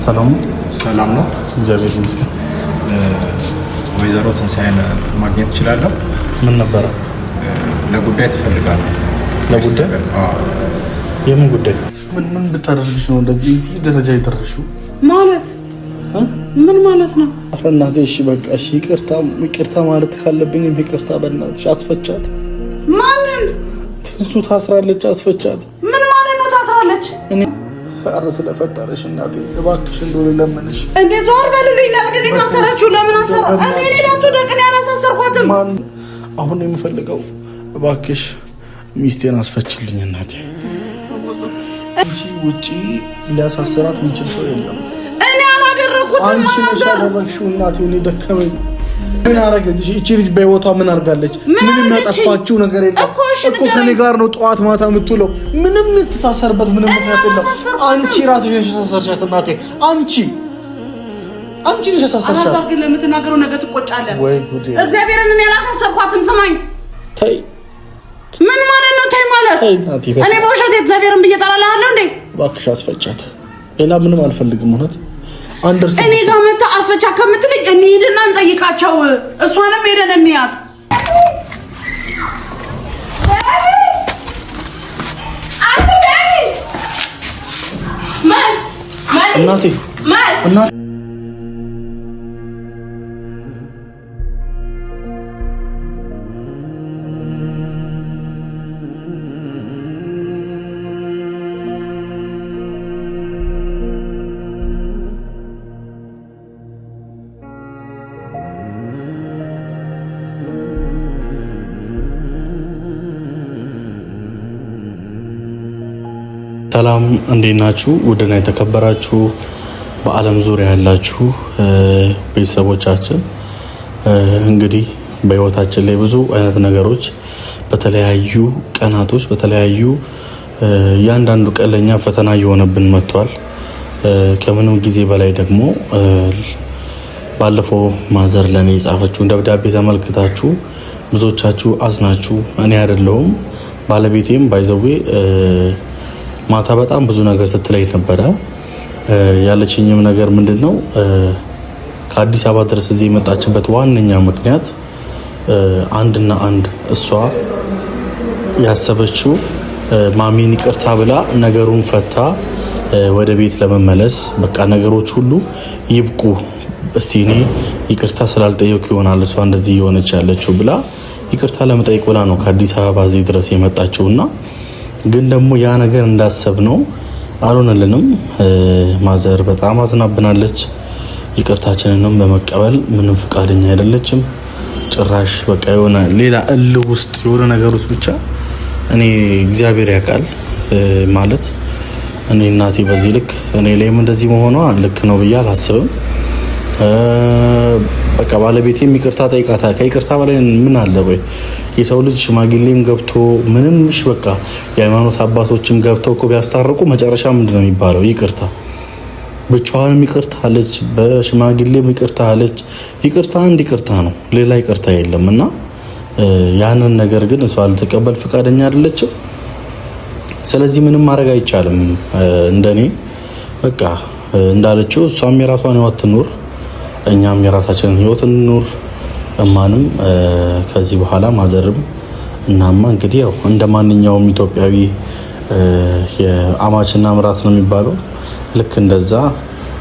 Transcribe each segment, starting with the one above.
ሰላም ነው እግዚአብሔር ይመስገን ወይዘሮ ትንሳኤን ማግኘት እችላለሁ ምን ነበር ለጉዳይ ትፈልጋለህ ለጉዳይ የምን ጉዳይ ምን ብታደርግሽ ነው እንደዚህ እዚህ ደረጃ የደረስሽው ማለት ምን ማለት ነው እናቴ እሺ በቃ እሺ ይቅርታ ማለት ካለብኝ ይቅርታ በእናትሽ አስፈቻት ማንን ትንሱ ታስራለች አስፈቻት ምን ማለት ነው ታስራለች እኔ አረ ስለፈጠረሽ እናቴ እባክሽ እንደው ለምንሽ እንዴ ዞር በልልኝ ለምንድን ነው ታሰራችሁ ለምን አሰራ እኔ ሌላቱ ደቅን ያላሳሰርኳትም ማን አሁን የምፈልገው እባክሽ ሚስቴን አስፈችልኝ እናቴ አንቺ ውጪ ሊያሳስራት ምንችል ሰው የለም እኔ አላደረኩትም አንቺ ነሽ ያደረግሽው እናቴ እኔ ደከመኝ ምን አረጋግሽ እቺ ልጅ በህይወቷ ምን አርጋለች ምንም ያጠፋችው ነገር የለም እኮ ከኔ ጋር ነው ጠዋት ማታ የምትውለው ምንም ትታሰርበት ምንም ምክንያት የለም አንቺ ራስሽ ነሽ ያሳሰርሻት እናቴ አንቺ ነሽ ያሳሰርሻት አላዛር ግን ለምትናገረው ነገር ትቆጫለህ ወይ ጉዴ እግዚአብሔርን እኔ አላሳሰርኳትም ስማኝ ተይ ምን ማለት ነው ተይ ማለት እኔ በውሸት እግዚአብሔርን ብየጠራላለሁ እንዴ እባክሽ አስፈቻት ሌላ ምንም አልፈልግም እውነት እኔ ጋር መጣ አስፈቻ ከምትልኝ እንሂድና እንጠይቃቸው እሷንም ሄደን እንያት እናቴ ሰላም እንዴት ናችሁ? ውድና የተከበራችሁ በዓለም ዙሪያ ያላችሁ ቤተሰቦቻችን እንግዲህ በህይወታችን ላይ ብዙ አይነት ነገሮች በተለያዩ ቀናቶች በተለያዩ ያንዳንዱ ቀለኛ ፈተና እየሆነብን መጥቷል። ከምንም ጊዜ በላይ ደግሞ ባለፈው ማዘር ለኔ የጻፈችውን ደብዳቤ ተመልክታችሁ ብዙዎቻችሁ አዝናችሁ እኔ አይደለሁም ባለቤቴም ባይዘዌ ማታ በጣም ብዙ ነገር ስትለይ ነበረ። ያለችኝም ነገር ምንድነው ከአዲስ አበባ ድረስ እዚህ የመጣችበት ዋነኛ ምክንያት አንድና አንድ እሷ ያሰበችው ማሚን ይቅርታ ብላ ነገሩን ፈታ ወደ ቤት ለመመለስ በቃ ነገሮች ሁሉ ይብቁ እስቲ እኔ ይቅርታ ስላልጠየኩ ይሆናል እሷ እንደዚህ የሆነች ያለችው ብላ ይቅርታ ለመጠየቅ ብላ ነው ከአዲስ አበባ እዚህ ድረስ የመጣችውና ግን ደግሞ ያ ነገር እንዳሰብነው አልሆነልንም። ማዘር በጣም አዝናብናለች። ይቅርታችንንም በመቀበል ምንም ፍቃደኛ አይደለችም። ጭራሽ በቃ የሆነ ሌላ እልህ ውስጥ የሆነ ነገር ውስጥ ብቻ እኔ እግዚአብሔር ያውቃል ማለት እኔ እናቴ በዚህ ልክ እኔ ላይም እንደዚህ መሆኗ ልክ ነው ብዬ አላስብም። በቃ ባለቤቴም ይቅርታ ጠይቃታል። ከይቅርታ በላይ ምን አለ? ወይ የሰው ልጅ ሽማግሌም ገብቶ ምንም እሺ በቃ የሃይማኖት አባቶችም ገብተው እኮ ቢያስታርቁ መጨረሻ ምንድነው የሚባለው? ይቅርታ። ብቻዋንም ይቅርታ አለች፣ በሽማግሌም ይቅርታ አለች። ይቅርታ አንድ ይቅርታ ነው፣ ሌላ ይቅርታ የለምና ያንን ነገር ግን እሷ ልትቀበል ፍቃደኛ አይደለችም። ስለዚህ ምንም ማድረግ አይቻልም። እንደኔ በቃ እንዳለችው እሷም የራሷን ህይወት ትኑር፣ እኛም የራሳችንን ህይወት እንኑር። እማንም ከዚህ በኋላ ማዘርም እናማ እንግዲህ ያው እንደማንኛውም ኢትዮጵያዊ የአማችና ምራት ነው የሚባለው ልክ እንደዛ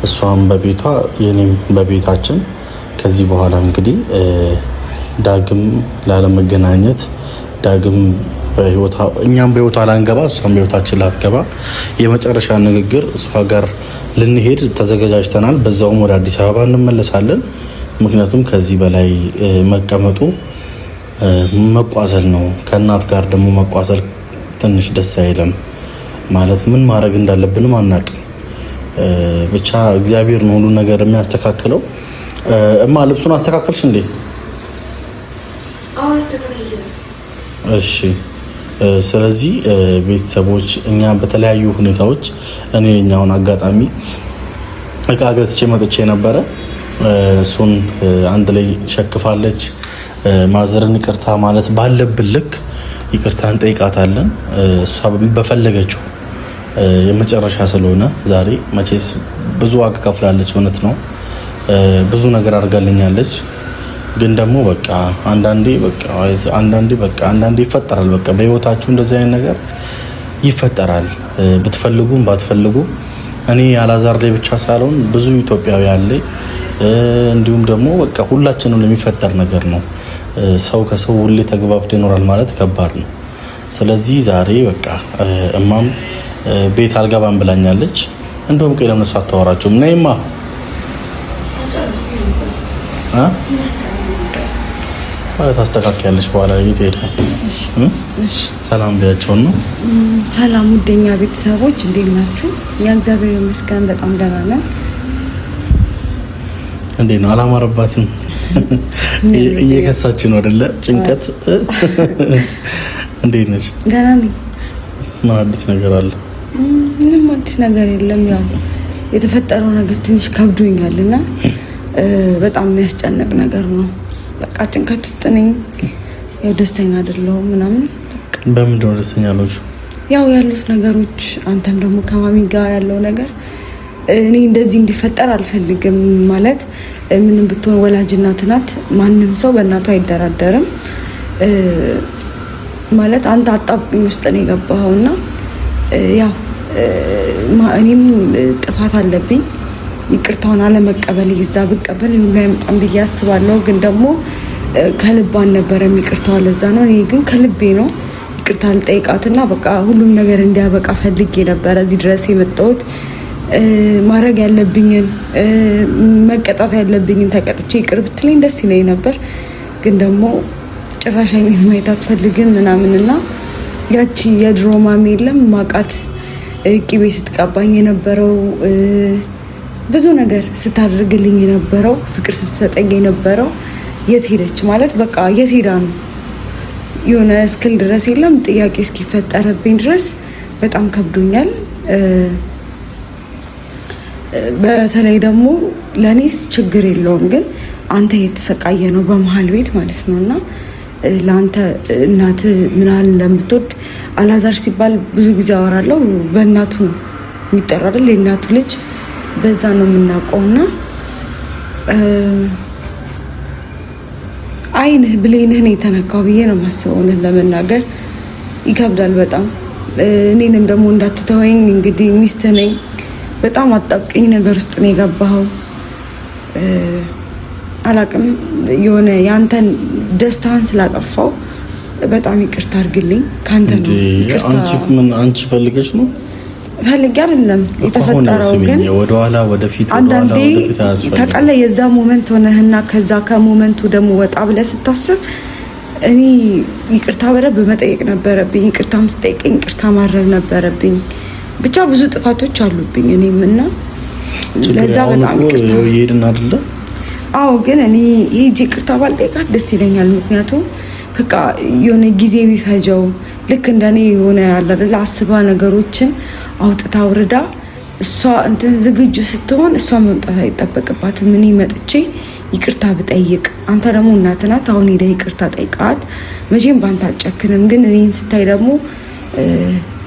እሷም በቤቷ የኔም በቤታችን ከዚህ በኋላ እንግዲህ ዳግም ላለመገናኘት ዳግም በህይወቷ እኛም በህይወቷ ላንገባ እሷም በህይወታችን ላትገባ የመጨረሻ ንግግር እሷ ጋር ልንሄድ ተዘጋጅተናል። በዛውም ወደ አዲስ አበባ እንመለሳለን። ምክንያቱም ከዚህ በላይ መቀመጡ መቋሰል ነው። ከእናት ጋር ደግሞ መቋሰል ትንሽ ደስ አይልም። ማለት ምን ማድረግ እንዳለብንም አናውቅም። ብቻ እግዚአብሔር ነው ሁሉ ነገር የሚያስተካክለው። እማ ልብሱን አስተካከልሽ እንዴ? እሺ። ስለዚህ ቤተሰቦች እኛ በተለያዩ ሁኔታዎች እኔኛውን አጋጣሚ እቃ ገዝቼ መጥቼ ነበረ። እሱን አንድ ላይ ሸክፋለች። ማዘርን ይቅርታ ማለት ባለብን ልክ ይቅርታ እንጠይቃታለን። እሷ በፈለገችው የመጨረሻ ስለሆነ ዛሬ መቼስ ብዙ ዋጋ ከፍላለች። እውነት ነው ብዙ ነገር አድርጋልኛለች። ግን ደግሞ በቃ አንዳንዴ ይፈጠራል። በቃ በህይወታችሁ እንደዚህ አይነት ነገር ይፈጠራል። ብትፈልጉም ባትፈልጉ እኔ አላዛር ላይ ብቻ ሳይሆን ብዙ ኢትዮጵያዊ አለ። እንዲሁም ደግሞ በቃ ሁላችንም የሚፈጠር ነገር ነው። ሰው ከሰው ሁሌ ተግባብቶ ይኖራል ማለት ከባድ ነው። ስለዚህ ዛሬ በቃ እማም ቤት አልገባም ብላኛለች። እንደውም ቆይ ለምን እሷ አታወራቸውም? ነይማ ታስተካክያለሽ በኋላ የት ሄደ? ሰላም ቢያቸው ነው። ሰላም ውደኛ ቤተሰቦች እንዴት ናችሁ? እኛ እግዚአብሔር ይመስገን በጣም ደህና ነን። እንዴት ነው? አላማረባትም? እየከሳች ነው አይደለ? ጭንቀት እንዴት ነሽ? ደህና ነኝ። ምን አዲስ ነገር አለ? ምንም አዲስ ነገር የለም። ያው የተፈጠረው ነገር ትንሽ ከብዶኛልና በጣም የሚያስጨንቅ ነገር ነው። በቃ ጭንቀት ውስጥ ነኝ። ያው ደስተኛ አይደለሁም ምናምን። በምንድን ነው ደስተኛ ያልሆንሽው? ያው ያሉት ነገሮች አንተም ደግሞ ከማሚ ጋር ያለው ነገር እኔ እንደዚህ እንዲፈጠር አልፈልግም። ማለት ምንም ብትሆን ወላጅ እናት ናት። ማንም ሰው በእናቱ አይደራደርም። ማለት አንተ አጣብቂኝ ውስጥ ነው የገባኸውና ያው እኔም ጥፋት አለብኝ። ይቅርታውን አለመቀበል ይዛ ብቀበል ሁሉ አይመጣም ብዬ አስባለሁ። ግን ደግሞ ከልብ አልነበረም ይቅርታው። ለዛ ነው እኔ ግን ከልቤ ነው ይቅርታ ልጠይቃትና በቃ ሁሉም ነገር እንዲያበቃ ፈልጌ ነበረ እዚህ ድረስ የመጣሁት። ማድረግ ያለብኝን መቀጣት ያለብኝን ተቀጥቼ ይቅር ብትለኝ ደስ ይለኝ ነበር። ግን ደግሞ ጭራሽ አይኔን ማየት አትፈልግም ምናምንና ያቺ የድሮ ማሚ የለም ማቃት ቅቤ ስትቀባኝ የነበረው ብዙ ነገር ስታደርግልኝ የነበረው ፍቅር ስትሰጠኝ የነበረው የት ሄደች? ማለት በቃ የት ሄዳ ነው? የሆነ እስክል ድረስ የለም ጥያቄ እስኪፈጠረብኝ ድረስ በጣም ከብዶኛል። በተለይ ደግሞ ለእኔስ ችግር የለውም፣ ግን አንተ የተሰቃየ ነው በመሀል ቤት ማለት ነው። እና ለአንተ እናት ምን ያህል እንደምትወድ አላዛር ሲባል ብዙ ጊዜ አወራለሁ። በእናቱ ነው የሚጠራ አይደል? የእናቱ ልጅ በዛ ነው የምናውቀው። እና አይንህ ብሌንህ ነው የተነካው ብዬ ነው የማስበው። እውነት ለመናገር ይከብዳል በጣም። እኔንም ደግሞ እንዳትተወኝ እንግዲህ ሚስትህ ነኝ። በጣም አጣብቂኝ ነገር ውስጥ ነው የገባኸው። አላቅም የሆነ ያንተን ደስታን ስላጠፋው በጣም ይቅርታ አድርግልኝ። ካንተ ነው አንቺ ፈልገሽ ነው? ፈልጌ አይደለም የተፈጠረው። ግን ወደ ኋላ ወደፊት አንዳንዴ ተቀለ የዛ ሞመንት ሆነህና ከዛ ከሞመንቱ ደግሞ ወጣ ብለህ ስታስብ እኔ ይቅርታ በደንብ መጠየቅ ነበረብኝ። ይቅርታም ስጠይቀኝ ይቅርታ ማድረግ ነበረብኝ። ብቻ ብዙ ጥፋቶች አሉብኝ እኔም እና ለዛ በጣም ይቅርታ ይሄድና አይደለ? አዎ ግን እኔ ሄጄ ይቅርታ ባልጠይቃት ደስ ይለኛል። ምክንያቱም በቃ የሆነ ጊዜ ቢፈጀው ልክ እንደኔ የሆነ ያለ አይደለ አስባ ነገሮችን አውጥታ አውርዳ እሷ እንትን ዝግጁ ስትሆን እሷ መምጣት አይጠበቅባትም። እኔ መጥቼ ይቅርታ ብጠይቅ፣ አንተ ደግሞ እናት ናት። አሁን ሄደህ ይቅርታ ጠይቃት። መቼም ባንተ አጨክንም። ግን እኔን ስታይ ደግሞ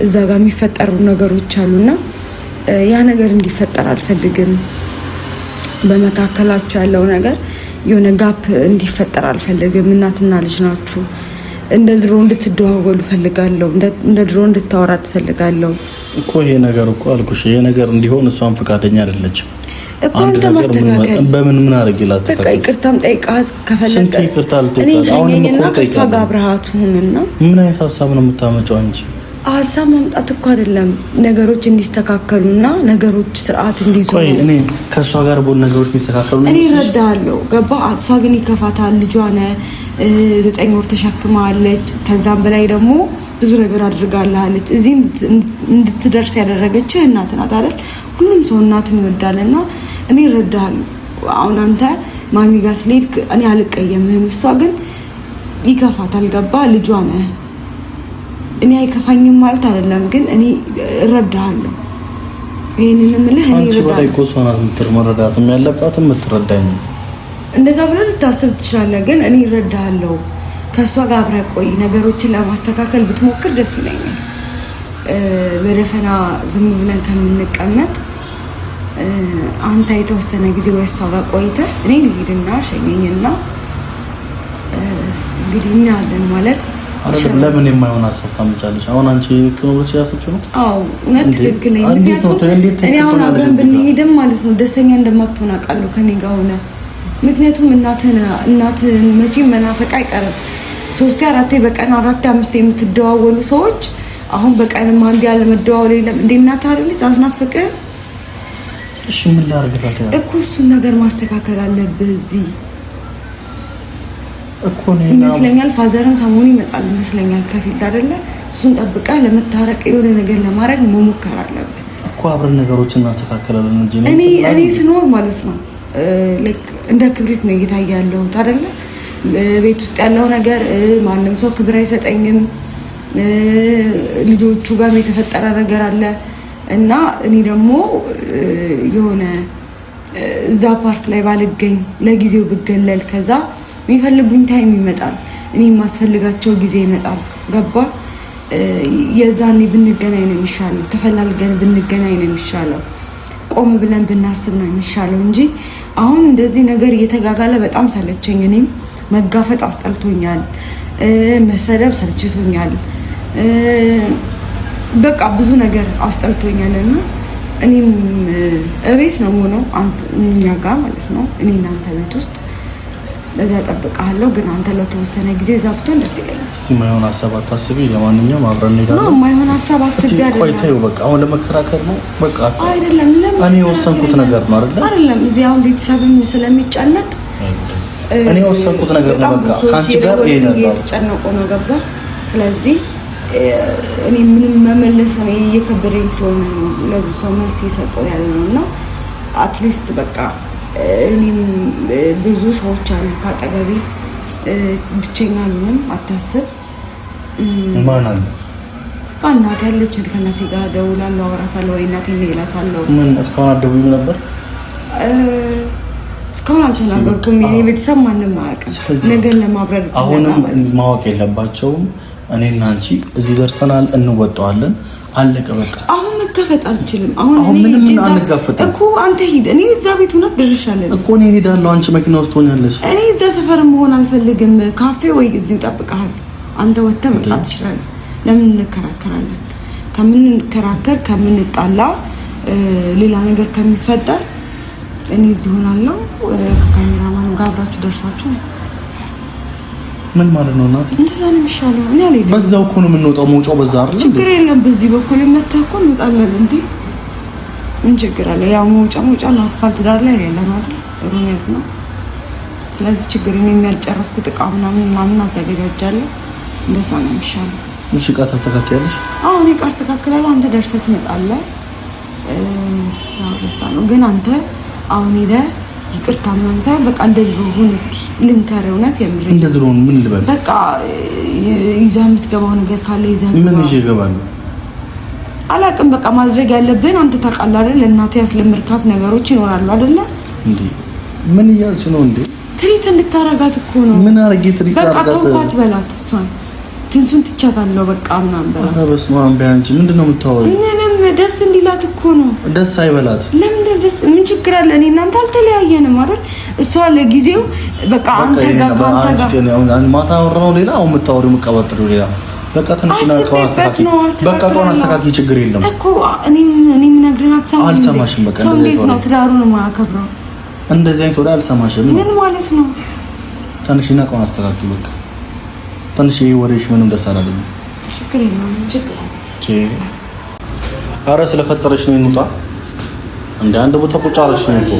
እዛ ጋር የሚፈጠሩ ነገሮች አሉና ያ ነገር እንዲፈጠር አልፈልግም። በመካከላችሁ ያለው ነገር የሆነ ጋፕ እንዲፈጠር አልፈልግም። እናትና ልጅ ናችሁ። እንደ ድሮ እንድትደዋወሉ ፈልጋለሁ። እንደ ድሮ እንድታወራ ትፈልጋለሁ እኮ። ይሄ ነገር እኮ አልኩሽ፣ ይሄ ነገር እንዲሆን እሷን ፈቃደኛ አይደለችም እኮ። አንተ ማስተካከል በምን አድርጌ ላስተካከል? በቃ ይቅርታም ጠይቃት ከፈለገ እኔ ሸኘኝና ከእሷ ጋር አብረሃት ሁንና። ምን አይነት ሀሳብ ነው የምታመጫው አንቺ? ሀሳብ ማምጣት እኮ አይደለም፣ ነገሮች እንዲስተካከሉና ነገሮች ስርዓት እንዲይዙ። ቆይ እኔ ከእሷ ጋር ቦል ነገሮች የሚስተካከሉ እኔ እረዳለሁ። ገባ? እሷ ግን ይከፋታል። ልጇ ነህ፣ 9 ወር ተሸክማለች። ከዛም በላይ ደግሞ ብዙ ነገር አድርጋለች። እዚህ እንድትደርስ ያደረገችህ እናት ናት አይደል? ሁሉም ሰው እናትን ይወዳልና እኔ እረዳለሁ። አሁን አንተ ማሚ ጋር ስለሄድክ እኔ አልቀየምህም። እሷ ግን ይከፋታል። ገባ? ልጇ ነህ። እኔ አይከፋኝም ማለት አይደለም፣ ግን እኔ እረዳሃለሁ። ይሄንን ምልህ እኔ እረዳሃለሁ። አንቺ በላይ እኮ እሷ ናት መረዳትም ያለባትም የምትረዳኝ። እንደዛ ብለህ ልታስብ ትችላለህ፣ ግን እኔ እረዳሃለሁ። ከእሷ ጋር አብረህ ቆይ። ነገሮችን ለማስተካከል ብትሞክር ደስ ይለኛል። በደፈና ዝም ብለን ከምንቀመጥ አንተ የተወሰነ ጊዜ ወይ እሷ ጋር ቆይተህ እኔ ልሂድና ሸኘኝና እንግዲህ እናያለን ማለት አይደለም። ለምን የማይሆን ሀሳብ ታምጫለሽ? አሁን አንቺ ክኖሮች ያሰብሽ ነው? አዎ እውነት ትክክል ነኝ። ምክንያቱም እኔ አሁን አብረን ብንሄድም ማለት ነው ደስተኛ እንደማትሆን አውቃለሁ ከኔ ጋር ሆነ። ምክንያቱም እናትህን መቼም መናፈቅ አይቀርም። 3 4 በቀን 4 5 የምትደዋወሉ ሰዎች አሁን በቀንም አንድ ያለ መደዋወል የለም እንዴ? እናትህ አይደለች አስናፍቅህ? እሺ ምን ላድርግ ታዲያ? እኮ እሱን ነገር ማስተካከል አለብህ እዚህ እኮ ነው ይመስለኛል። ፋዘርም ሰሞኑን ይመጣል ይመስለኛል ከፊልድ አይደለ? እሱን ጠብቀህ ለመታረቅ የሆነ ነገር ለማድረግ መሞከር አለብህ እኮ። አብረን ነገሮችን እናስተካክላለን እንጂ እኔ ስኖር ማለት ነው ላይክ እንደ ክብሪት ነው እየታየ ያለሁት አይደለ? ቤት ውስጥ ያለው ነገር ማንም ሰው ክብር አይሰጠኝም። ልጆቹ ጋር የተፈጠረ ነገር አለ እና እኔ ደግሞ የሆነ እዛ ፓርት ላይ ባልገኝ ለጊዜው ብገለል ከዛ የሚፈልጉኝ ታይም ይመጣል፣ እኔ የማስፈልጋቸው ጊዜ ይመጣል። ገባ? የዛኔ ብንገናኝ ነው የሚሻለው። ተፈላልገን ብንገናኝ ነው የሚሻለው። ቆም ብለን ብናስብ ነው የሚሻለው እንጂ አሁን እንደዚህ ነገር እየተጋጋለ በጣም ሰለቸኝ። እኔም መጋፈጥ አስጠልቶኛል፣ መሰደብ ሰልችቶኛል፣ በቃ ብዙ ነገር አስጠልቶኛል እና እኔም እቤት ነው ሆነው እኛ ጋር ማለት ነው እኔ እናንተ ቤት ውስጥ ለዛ ጠብቃለሁ። ግን አንተ ለተወሰነ ጊዜ እዛ ብትሆን ደስ ይለኛል። እስቲ ማይሆን ሀሳብ አታስቢ። ለማንኛውም አብረን እንሄዳለን። ነው ማይሆን ሀሳብ አስቢ አይደለም። ቆይ ተይው በቃ። አሁን ለመከራከር ነው በቃ አይደለም። ለምን እኔ የወሰንኩት ነገር ነው አይደል? አይደለም። እዚህ አሁን ቤተሰብም ስለሚጨነቅ እኔ የወሰንኩት ነገር ነው በቃ። ካንቺ ጋር ይሄዳል እየተጨነቁ ነው ገባ? ስለዚህ እኔ ምንም መመለስ ነው እየከበደኝ ስለሆነ ነው ለብዙ ሰው መልስ እየሰጠው ያለ ነው እና አትሊስት በቃ እኔም ብዙ ሰዎች አሉ ካጠገቤ፣ ብቸኛ አልሆንም። አታስብ። ማን አለ? በቃ እናቴ ያለች ከእናቴ ጋር እደውላለሁ፣ አወራታለሁ። ወይ እናቴ እላታለሁ። ምን እስካሁን አትደውይም ነበር? እስካሁን አልተናገርኩም። የኔ ቤተሰብ ማንም አያውቅም። ነገር ለማብረድ አሁንም ማወቅ የለባቸውም። እኔና አንቺ እዚህ ደርሰናል፣ እንወጣዋለን። አለቀ በቃ። አሁን መጋፈጥ አልችልም። አሁን ምንም አንጋፈጥም እኮ አንተ ሂድ። እኔ እዛ ቤት እውነት ድርሻለሁ እኮ እኔ እሄዳለሁ። አንቺ መኪና ውስጥ ሆኛለሽ። እኔ እዛ ሰፈር መሆን አልፈልግም። ካፌ ወይ እዚሁ እጠብቅሃለሁ። አንተ ወጥተህ መምጣት ትችላለህ። ለምን እንከራከራለን? ከምንከራከር ከምንጣላ ሌላ ነገር ከሚፈጠር እኔ እዚህ ሆናለሁ። ከካሜራማን ጋር አብራችሁ ደርሳችሁ ምን ማለት ነው እናት? እንደዛ ነው የሚሻለው። እኔ አልሄድም። በዛው እኮ ነው የምንወጣው። መውጫው በዛ አይደል? ችግር የለም። በዚህ በኩል መተህ እኮ እንወጣለን እንዴ። ምን ችግር አለ? ያው መውጫ ነው። አስፋልት ዳር ላይ ያለነው አይደል? ሩሜት ነው። ስለዚህ ችግር እኔ የሚያልጨረስኩት እቃ ምናምን አዘጋጃጃለሁ። እንደዛ ነው የሚሻለው። እሺ እቃ ታስተካክያለሽ? አዎ እኔ እቃ አስተካክላለሁ። አንተ ደርሰህ ትመጣለህ። ያው ደሳ ነው። ግን አንተ አሁን ሄደህ ይቅርታ ምናምን ሳይሆን በቃ እንደ ድሮ ሁን። እስኪ ልንከር። እውነት የምር እንደ ድሮ ምን ልበል? በቃ ይዘህ የምትገባው ነገር ካለ ይዘህ ምን ይዤ እገባለሁ? አላውቅም። በቃ ማድረግ ያለብህን አንተ ታውቃለህ አይደል? ለእናትህ ያስለመድካት ነገሮች ይኖራሉ አይደለ? እንዴ ምን እያልሽ ነው እንዴ? ትሪት እንድታረጋት እኮ ነው። ምን አረጌ ትሪት አረጋት? በቃ ተውኳት በላት። እሷን ትንሱን ትቻታለሁ በቃ ምናምን በላት። ኧረ በስመ አብ በይ አንቺ። ምንድነው የምታወሪው? ምንም ደስ እንዲላት እኮ ነው። ደስ አይበላት። ለምን ደስ? ምን ችግር አለ? እኔ እናንተ አልተለያየንም አይደል? እሷ ለጊዜው በቃ አንተ ጋር ማታ አወራነው ሌላ፣ አሁን የምታወሪው የምትቀባጥሪው ሌላ። በቃ ትንሽና ከሆነ አስተካኪ። ችግር የለም እኮ እኔም ነግረናት ሰው አልሰማሽም። በቃ ሰው እንዴት ነው ትዳሩን የማያከብረው? እንደዚህ አይነት ወደ አልሰማሽም። ምን ማለት ነው? ትንሽና ከሆነ አስተካኪ። በቃ ትንሽ ይሄ ወሬሽ ምንም ደስ አላለኝም። ችግር የለም። ችግር ኧረ ስለፈጠረሽ ነው እንውጣ። እንደ አንድ ቦታ ቁጭ አለሽ ነው እኮ።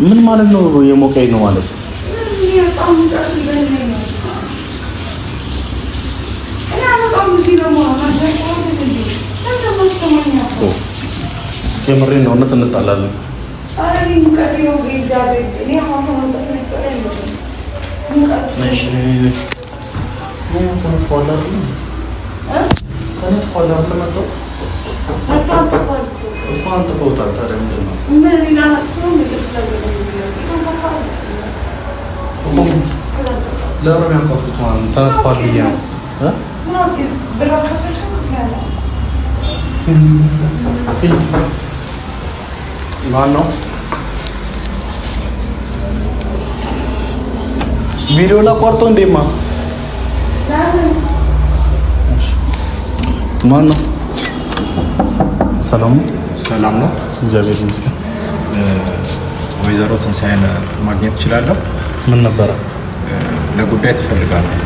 ምን ማለት ነው የሞቀኝ ነው ማለት? የምሬን ነው። እውነት እንጣላለን። ማን ነው ቪዲዮ ላቋርጦ እንደማ ማን ነው? ሰላም ነው። እግዚአብሔር ይመስገን። ወይዘሮ ትንሳኤን ማግኘት እችላለሁ? ምን ነበረ? ለጉዳይ ትፈልጋለህ?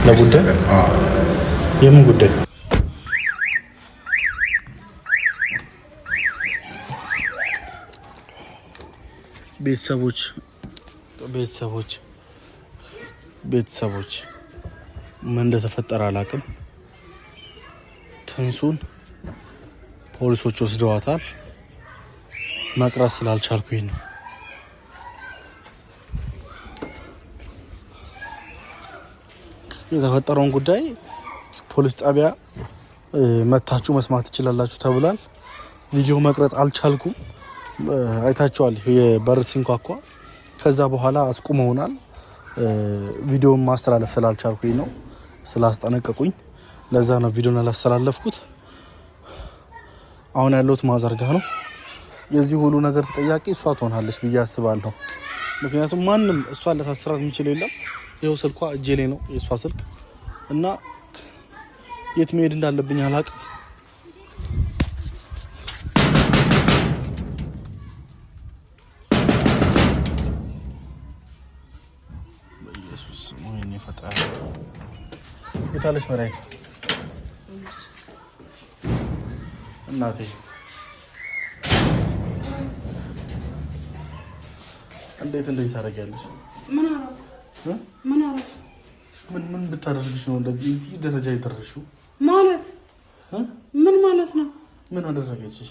ለጉዳይ? የምን ጉዳይ? ቤተሰቦች ምን እንደተፈጠረ አላውቅም። ትንሱን ፖሊሶች ወስደዋታል። መቅረጽ ስላልቻልኩኝ ነው። የተፈጠረውን ጉዳይ ፖሊስ ጣቢያ መታችሁ መስማት ትችላላችሁ ተብሏል። ቪዲዮ መቅረጽ አልቻልኩም። አይታችኋል፣ የበር ሲንኳኳ ከዛ በኋላ አስቁመውናል። ቪዲዮን ማስተላለፍ ስላልቻልኩኝ ነው፣ ስላስጠነቀቁኝ። ለዛ ነው ቪዲዮን አላስተላለፍኩት። አሁን ያለሁት ማዘርጋ ነው። የዚህ ሁሉ ነገር ተጠያቂ እሷ ትሆናለች ብዬ አስባለሁ። ምክንያቱም ማንም እሷ ለታስራት የሚችል የለም። ይኸው ስልኳ እጄ ላይ ነው፣ የእሷ ስልክ እና የት መሄድ እንዳለብኝ አላውቅም። በኢየሱስ ወይኔ ፈጣሪ የታለች መራይት እናቴ እንዴት እንደዚህ ታደርጊያለሽ? ምን ብታደርግሽ ነው እንደዚህ እዚህ ደረጃ የደረስሽው? ማለት ምን ማለት ነው? ምን አደረገችሽ?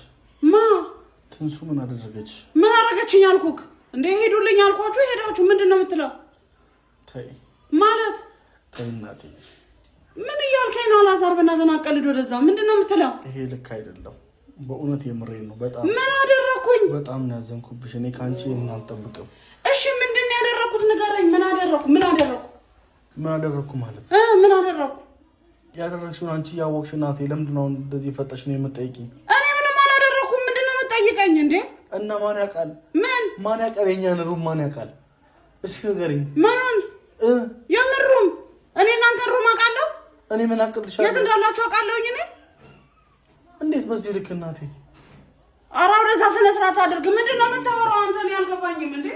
ትንሱ ምን አደረገችሽ? ምን አደረገችኝ አልኩክ እንዴ? ሄዱልኝ አልኳችሁ፣ ሄዳችሁ ምንድን ነው የምትለው? ተይ ማለት ተይ እናቴ። ምን እያልከኝ ነው? አላዛር በእናትህ አቀልድ ወደዛ። ምንድን ነው የምትለው? ይሄ ልክ አይደለም። በእውነት የምሬን ነው። በጣም ምን አደረኩኝ? በጣም ነው ያዘንኩብሽ። እኔ ካንቺ ይሄን አልጠብቅም። እሺ ምንድን ነው ያደረኩት? ንገረኝ። ምን አደረኩ ማለት ምን አደረኩ? ያደረግሽውን አንቺ ያወቅሽ እናቴ። ለምንድን ነው እንደዚህ ፈጠሽ ነው የምትጠይቂኝ? እኔ ምንም አላደረኩም። ምንድን ነው የምትጠይቀኝ እንዴ? እና ማን ያውቃል? ማን ያውቃል? የእኛን ሩም ማን ያውቃል? እስኪ ንገሪኝ። ምኑን? የምን ሩም? እኔ እናንተ ሩም አውቃለሁ? እኔ ምን አቅልሻለሁ? የት እንዳላችሁ አውቃለሁኝ እኔ። እንዴት በዚህ ልክ እናቴ? ኧረ ወደዛ ስነ ስርዓት አድርግ። ምንድን ነው የምታወራው አንተ? እኔ አልገባኝም እንዴ?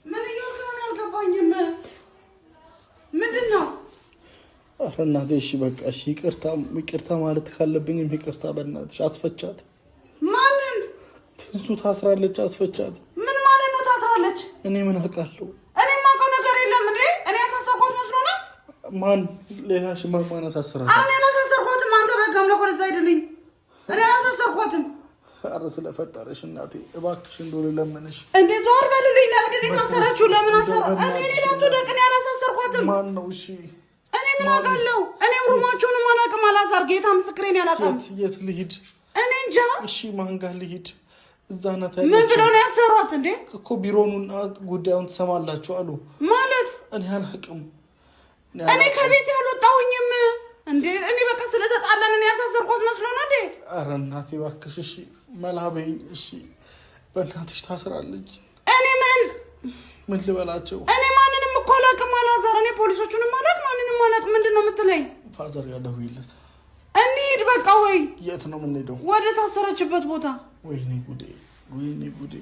ምን እያልክ ነው? አልገባኝም። ምንድን ነው? ኧረ እናቴ እሺ በቃ እሺ፣ ይቅርታ ማለት ካለብኝም ይቅርታ። በእናትሽ አስፈቻት። ማንን? ትንሱ ታስራለች፣ አስፈቻት። ምን ማለት ነው ታስራለች? እኔ ምን አውቃለሁ? እኔ የማውቀው ነገር የለም እንዴ? እኔ ያሳሰርኳት መስሎ ነው? ማን ሌላ ማን አሳስራት? እኔ አላሳሰርኳትም። አንተ በጋም ለኮ ለዛ አይደልኝ። እኔ አላሳሰርኳትም። ኧረ ስለፈጠረሽ እናቴ እባክሽ እንደሆነ ለምንሽ እንዴ ዞር በልልኝ። ለምንድን ነው የታሰረችው? ለምን አሰራ? እኔ ሌላ ትደቅ። እኔ አላሳሰርኳትም። ማን ነው? እሺ እኔ ምን አውቃለሁ? እኔ ሩማቸውንም አላውቅም። አላዛር ጌታ ምስክሬን ያላውቅም። የት ልሂድ? እኔ እንጃ። እሺ ማን ጋር ልሂድ? እዛ ናት። ምን ብለው ነው ያሰሯት እንዴ? እኮ ቢሮኑና ጉዳዩን ትሰማላችሁ አሉ ማለት። እኔ አላውቅም። እኔ ከቤት ያልወጣሁኝም እንዴ። እኔ በቃ ስለተጣላን እኔ ያሳሰርኳት መስሎ ነው እንዴ? ኧረ እናቴ እባክሽ እሺ መላ በይኝ። እሺ በእናትሽ ታስራለች። እኔ ምን ልበላቸው? እኔ ማንንም እኮ አላውቅም አላዛር። እኔ ፖሊሶቹንም አላውቅም፣ ማንንም አላውቅም። ምንድን ነው የምትለኝ? ፋዘር ጋር ደውይለት። እንሂድ በቃ። ወይ የት ነው የምንሄደው? ወደ ታሰረችበት ቦታ። ወይኔ ጉዴ፣ ወይኔ ጉዴ፣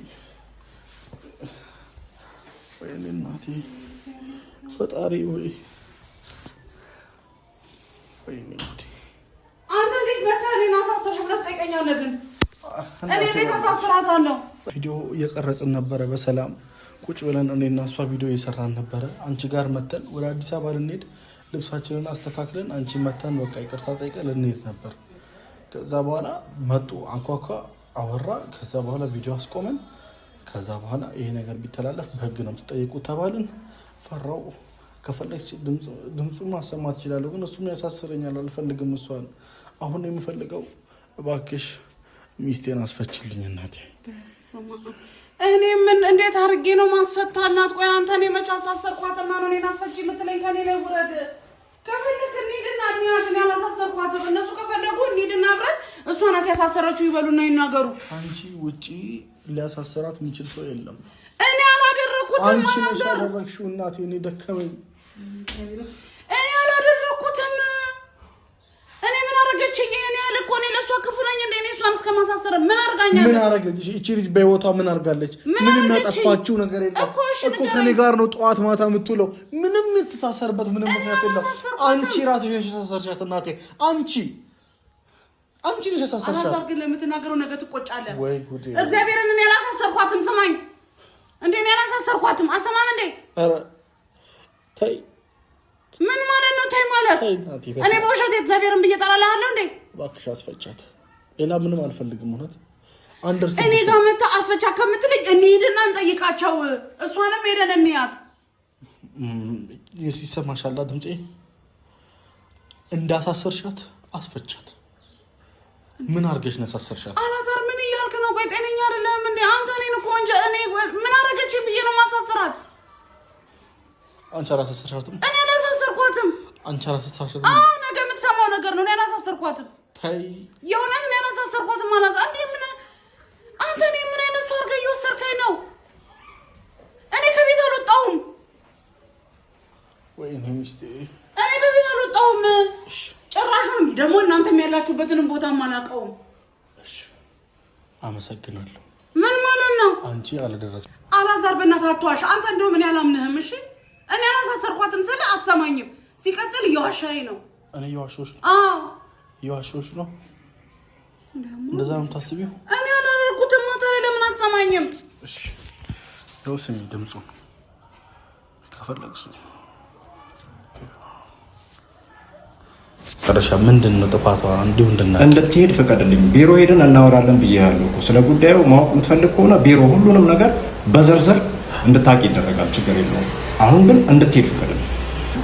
ወይኔ እናቴ ፈጣሪ ወይ ወይኔ ጉዴ። አንተ እንዴት መተህ እኔን አሳሰርሽ ብለህ ትጠይቀኛለህ? ግን እኔ እንዴት አሳስራታለሁ? ቪዲዮ እየቀረጽን ነበረ በሰላም ቁጭ ብለን እኔና እሷ ቪዲዮ እየሰራን ነበረ። አንቺ ጋር መተን ወደ አዲስ አበባ ልንሄድ ልብሳችንን አስተካክለን አንቺ መተን በቃ ይቅርታ ጠይቀን ልንሄድ ነበር። ከዛ በኋላ መጡ፣ አንኳኳ፣ አወራ። ከዛ በኋላ ቪዲዮ አስቆመን። ከዛ በኋላ ይሄ ነገር ቢተላለፍ በህግ ነው የምትጠየቁት ተባልን። ፈራው። ከፈለግሽ ድምፁ ማሰማት ይችላለሁ፣ ግን እሱም ያሳስረኛል። አልፈልግም እሷን። አሁን የምፈልገው እባክሽ ሚስቴን አስፈችልኝ እናቴ። እኔ ምን እንዴት አድርጌ ነው ማስፈታላት? ቆይ አንተ እኔ መቼ አሳሰርኳትና ነው እኔን አስፈች የምትለኝ? ከኔ ላይ ውረድ። ከፈለክ እንሂድና እኛን ያላሳሰርኳት እነሱ ከፈለጉ እንሂድና አብረን እሷ ናት ያሳሰረችው ይበሉና ይናገሩ። አንቺ ውጪ ሊያሳሰራት የሚችል ሰው የለም። እኔ አላደረኩትም። አንቺ ነሽ ያደረግሽው እናቴ። እኔ ደከመኝ። እኔ አላደረኩትም። እኔ ምን አረገችኝ? እኔ ያልኩ እኔ ለሷ ክፉ ነኝ እንዴ? እኔ እሷን እስከማሳሰር ምን አርጋኛለች? ምን አረገች? እቺ ልጅ በህይወቷ ምን አርጋለች? ምንም ያጠፋችው ነገር የለም እኮ ከኔ ጋር ነው ጠዋት ማታ የምትውለው። ምንም የምትታሰርበት ምንም ምክንያት የለም። አንቺ ራስሽ ነሽ ያሳሰርሻት እናቴ። አንቺ ነሽ ያሳሰርሻት። አላዛር ግን ለምትናገረው ነገር ትቆጫለህ ወይ ጉዴ! እግዚአብሔርን እኔ ያላሳሰርኳትም። ስማኝ እንዴ እኔ ያላሳሰርኳትም። አሰማም እንዴ? ኧረ ተይ። ምን ማለት ነው ተይ ማለት? እኔ በውሸት እግዚአብሔርን ብዬ እጠራልሃለሁ እንዴ? እባክሽ አስፈጫት። ሌላ ምንም አልፈልግም። እውነት እኔ ጋር መታ አስፈቻ ከምትልኝ እንሂድና እንጠይቃቸው። እሷንም ሄደን እንያት። ይሰማሻል ድምጼ? እንዳሳሰርሻት አስፈቻት። ምን አርገሽ ነው ያሳሰርሻት? አላዛር ምን እያልክ ነው? ቆይ ጤነኛ አይደለም እንዴ አንተ? እኔን እኮ እንጂ እኔ ምን አረገችኝ ብዬ ነው ማሳሰራት? አንቺ አላሳሰርሻትም? እኔ አላሳሰርኳትም። አንቺ አላሳሰርሻትም? አዎ ነገ የምትሰማው ነገር ነው። እኔ አላሳሰርኳትም። ተይ የእውነት እኔ አላሳሰርኳትም። አላዛር እንዴ ምን አንተ እኔ ምን አይነት ሰው አድርገህ እየወሰድከኝ ነው? እኔ ከቤት አልወጣሁም። ወይኔ ሚስቴ እኔ ከቤት አልወጣሁም። ጭራሹን ደግሞ እናንተም ያላችሁበትንም ቦታም አላውቀውም። እሺ አመሰግናለሁ። ምን ማለት ነው? አንቺ አላደረግሽ። አላዛር በእናትህ አትዋሽ። አንተ እንደው ምን ያላምንህም። እሺ እኔ አላሳሰርኳትም ስለ አትሰማኝም። ሲቀጥል እየዋሻኝ ነው። እኔ እየዋሸሁሽ ነው? አዎ እየዋሸሁሽ ነው። እንደዛ ነው የምታስቢው? እኔ አላደረኩትም። ታዲያ ለምን አትሰማኝም? እሺ ነው ስሚ ድምፁን ከፈለግሽ ቀረሻ ምንድነው ጥፋቷ? እንዲሁ እንድትሄድ ፍቀድልኝ። ቢሮ ሄደን እናወራለን ብዬሃለሁ እኮ። ስለ ጉዳዩ ማወቅ የምትፈልግ ከሆነ ቢሮ ሁሉንም ነገር በዝርዝር እንድታቂ ይደረጋል። ችግር የለውም። አሁን ግን እንድትሄድ ፍቀድልኝ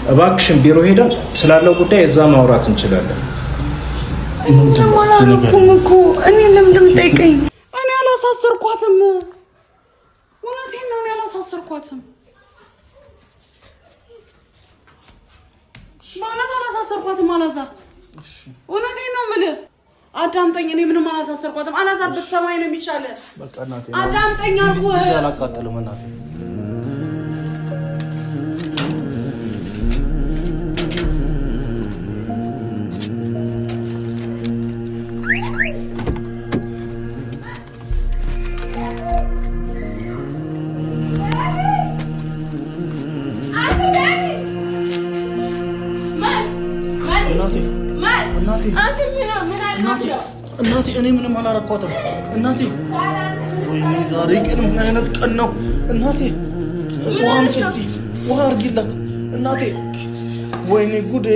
እባክሽን። ቢሮ ሄደን ስላለው ጉዳይ እዛ ማውራት እንችላለን። እኔ ለምንድን ጠይቀኝ? እኔ አላሳሰርኳትም። እውነቴን ነው። እኔ አላሳሰርኳትም። ማለት አላሳሰርኳትም። አላዛር እውነቴን ነው የምልህ። አዳምጠኝ። እኔ ምንም አላሳሰርኳትም። አላዛር ብትሰማኝ ነው የሚሻለው። በቃ እናቴ አዳምጠኝ። አልኩህ አላቃጥልም እናቴ። እናቴ እኔ ምንም አላረኳትም እናቴ። ወይኔ ዛሬ ቀን ምን አይነት ቀን ነው እናቴ? ውሃ አምጪ እስቲ፣ ውሃ አርጊላት እናቴ። ወይኔ ጉዴ!